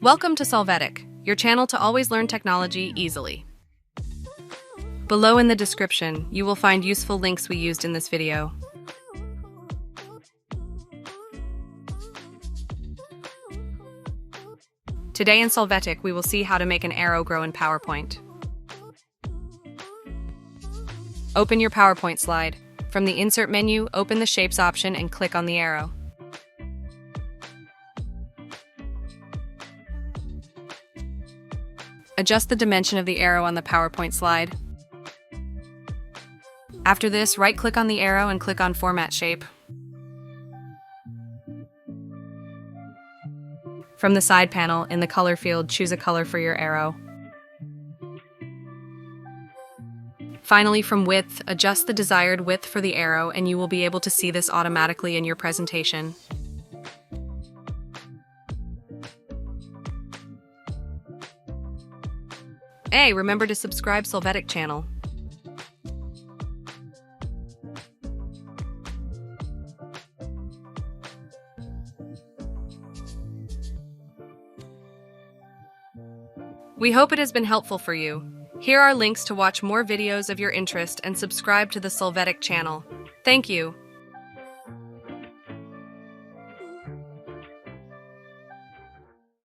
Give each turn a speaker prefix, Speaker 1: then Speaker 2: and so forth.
Speaker 1: Welcome to Solvetic, your channel to always learn technology easily. Below in the description, you will find useful links we used in this video. Today in Solvetic, we will see how to make an arrow grow in PowerPoint. Open your PowerPoint slide. From the Insert menu, open the Shapes option and click on the arrow. Adjust the dimension of the arrow on the PowerPoint slide. After this, right-click on the arrow and click on Format Shape. From the side panel, in the color field, choose a color for your arrow. Finally, from width, adjust the desired width for the arrow and you will be able to see this automatically in your presentation. Hey, remember to subscribe Solvetic channel. We hope it has been helpful for you. Here are links to watch more videos of your interest and subscribe to the Solvetic channel. Thank you.